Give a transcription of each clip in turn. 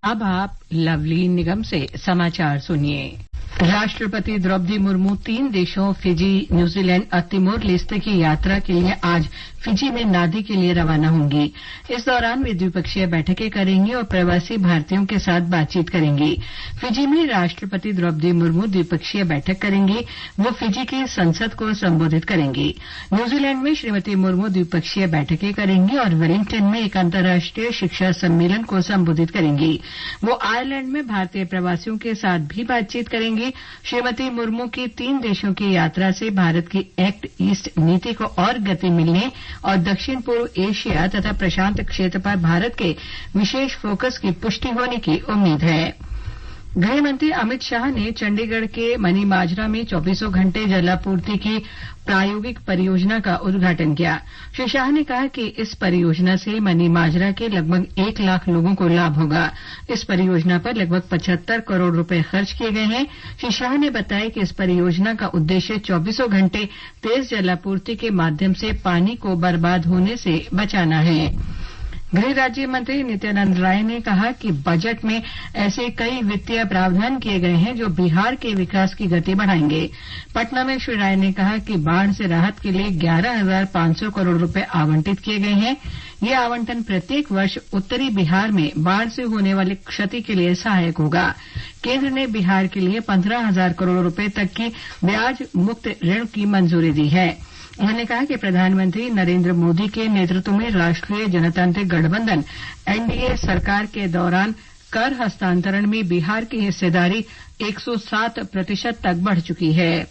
अब आप लवली निगम से समाचार सुनिए। राष्ट्रपति द्रौपदी मुर्मू 3 देशों फिजी, न्यूजीलैंड और तिमोर लेस्ते की यात्रा के लिए आज फिजी में नादी के लिए रवाना होंगी। इस दौरान वे द्विपक्षीय बैठकें करेंगी और प्रवासी भारतीयों के साथ बातचीत करेंगी। फिजी में राष्ट्रपति द्रौपदी मुर्मू द्विपक्षीय बैठक करेंगी। वो फिजी की संसद को संबोधित करेंगी। न्यूजीलैंड में श्रीमती मुर्मू द्विपक्षीय बैठकें करेंगी और वेलिंगटन में एक अंतर्राष्ट्रीय शिक्षा सम्मेलन को संबोधित करेंगी। वो आयरलैंड में भारतीय प्रवासियों के साथ भी बातचीत करेंगी। श्रीमती मुर्मू की 3 देशों की यात्रा से भारत की एक्ट ईस्ट नीति को और गति मिलने और दक्षिण पूर्व एशिया तथा प्रशांत क्षेत्र पर भारत के विशेष फोकस की पुष्टि होने की उम्मीद है। गृह मंत्री अमित शाह ने चंडीगढ़ के मनीमाजरा में 24 घंटे जलापूर्ति की प्रायोगिक परियोजना का उद्घाटन किया। श्री शाह ने कहा कि इस परियोजना से मनीमाजरा के लगभग 1 लाख लोगों को लाभ होगा। इस परियोजना पर लगभग 75 करोड़ रुपए खर्च किए गए हैं। श्री शाह ने बताया कि इस परियोजना का उद्देश्य 24 घंटे तेज जलापूर्ति के माध्यम से पानी को बर्बाद होने से बचाना है। गृह राज्य मंत्री नित्यानंद राय ने कहा कि बजट में ऐसे कई वित्तीय प्रावधान किए गए हैं जो बिहार के विकास की गति बढ़ाएंगे। पटना में श्री राय ने कहा कि बाढ़ से राहत के लिए 11,500 करोड़ रुपए आवंटित किए गए हैं। ये आवंटन प्रत्येक वर्ष उत्तरी बिहार में बाढ़ से होने वाली क्षति के लिए सहायक होगा। केंद्र ने बिहार के लिए 15,000 करोड़ रुपए तक की ब्याज मुक्त ऋण की मंजूरी दी है। उन्होंने कहा कि प्रधानमंत्री नरेंद्र मोदी के नेतृत्व में राष्ट्रीय जनतांत्रिक गठबंधन एनडीए सरकार के दौरान कर हस्तांतरण में बिहार की हिस्सेदारी 107% तक बढ़ चुकी है।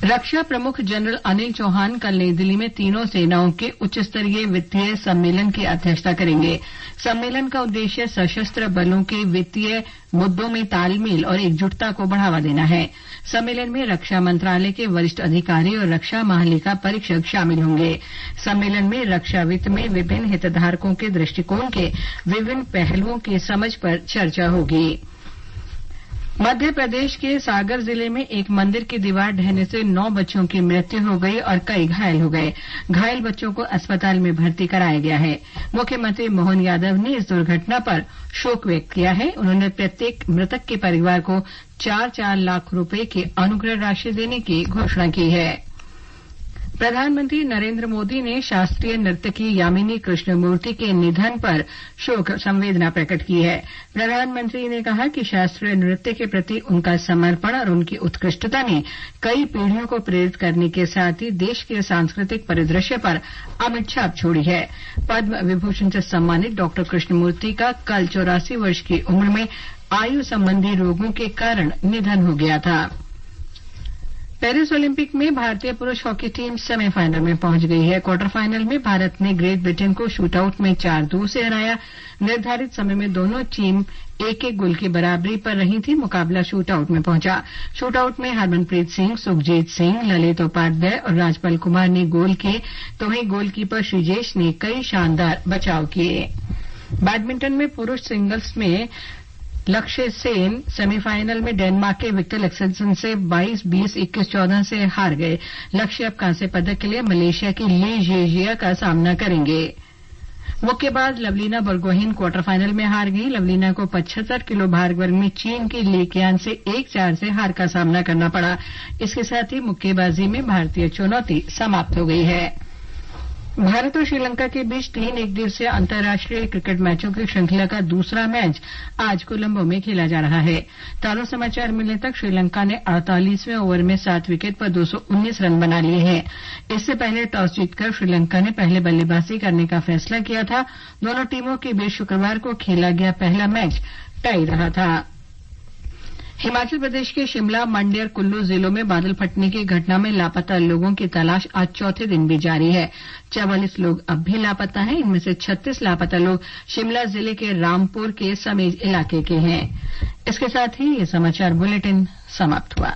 रक्षा प्रमुख जनरल अनिल चौहान कल नई दिल्ली में तीनों सेनाओं के उच्च स्तरीय वित्तीय सम्मेलन की अध्यक्षता करेंगे। सम्मेलन का उद्देश्य सशस्त्र बलों के वित्तीय मुद्दों में तालमेल और एकजुटता को बढ़ावा देना है। सम्मेलन में रक्षा मंत्रालय के वरिष्ठ अधिकारी और रक्षा महालेखा परीक्षक शामिल होंगे। सम्मेलन में रक्षा वित्त में विभिन्न हितधारकों के दृष्टिकोण के विभिन्न पहलुओं की समझ पर चर्चा होगी। मध्य प्रदेश के सागर जिले में एक मंदिर की दीवार ढहने से 9 बच्चों की मृत्यु हो गई और कई घायल हो गए। घायल बच्चों को अस्पताल में भर्ती कराया गया है। मुख्यमंत्री मोहन यादव ने इस दुर्घटना पर शोक व्यक्त किया है। उन्होंने प्रत्येक मृतक के परिवार को 4-4 लाख रुपए की अनुग्रह राशि देने की घोषणा की है। प्रधानमंत्री नरेंद्र मोदी ने शास्त्रीय नर्तकी यामिनी कृष्णमूर्ति के निधन पर शोक संवेदना प्रकट की है। प्रधानमंत्री ने कहा कि शास्त्रीय नृत्य के प्रति उनका समर्पण और उनकी उत्कृष्टता ने कई पीढ़ियों को प्रेरित करने के साथ ही देश के सांस्कृतिक परिदृश्य पर अमिट छाप छोड़ी है। पद्म विभूषण से सम्मानित डॉक्टर कृष्णमूर्ति का कल 84 वर्ष की उम्र में आयु संबंधी रोगों के कारण निधन हो गया था। पेरिस ओलंपिक में भारतीय पुरुष हॉकी टीम सेमीफाइनल में पहुंच गई है। क्वार्टर फाइनल में भारत ने ग्रेट ब्रिटेन को शूटआउट में 4-2 से हराया। निर्धारित समय में दोनों टीम 1-1 गोल की बराबरी पर रही थी। मुकाबला शूटआउट में पहुंचा। शूटआउट में हरमनप्रीत सिंह, सुखजीत सिंह, ललित उपाध्याय और राजपाल कुमार ने गोल किए, तो वहीं गोलकीपर श्रीजेश ने कई शानदार बचाव किए। बैडमिंटन में पुरुष सिंगल्स में लक्ष्य सेन सेमीफाइनल में डेनमार्क के विक्टर एक्सेल्सन से 22-20, 21-14 से हार गए। लक्ष्य अब कांस्य पदक के लिए मलेशिया की ली जेजिया का सामना करेंगे। मुक्केबाज लवलीना बोर्गोहेन क्वार्टर फाइनल में हार गई। लवलीना को 75 किलो भार वर्ग में चीन की ली कियान से 1-4 से हार का सामना करना पड़ा। इसके साथ ही मुक्केबाजी में भारतीय चुनौती समाप्त हो गई है। भारत और श्रीलंका के बीच 3 एकदिवसीय अंतर्राष्ट्रीय क्रिकेट मैचों की श्रृंखला का दूसरा मैच आज कोलंबो में खेला जा रहा है। ताज़ा समाचार मिलने तक श्रीलंका ने 48वें ओवर में 7 विकेट पर 219 रन बना लिए हैं। इससे पहले टॉस जीतकर श्रीलंका ने पहले बल्लेबाजी करने का फैसला किया था। दोनों टीमों के बीच शुक्रवार को खेला गया पहला मैच टाई रहा था। हिमाचल प्रदेश के शिमला, मंडी और कुल्लू जिलों में बादल फटने की घटना में लापता लोगों की तलाश आज चौथे दिन भी जारी है। 44 लोग अब भी लापता हैं। इनमें से 36 लापता लोग शिमला जिले के रामपुर के समेज इलाके के हैं। इसके साथ ही ये समाचार बुलेटिन समाप्त हुआ।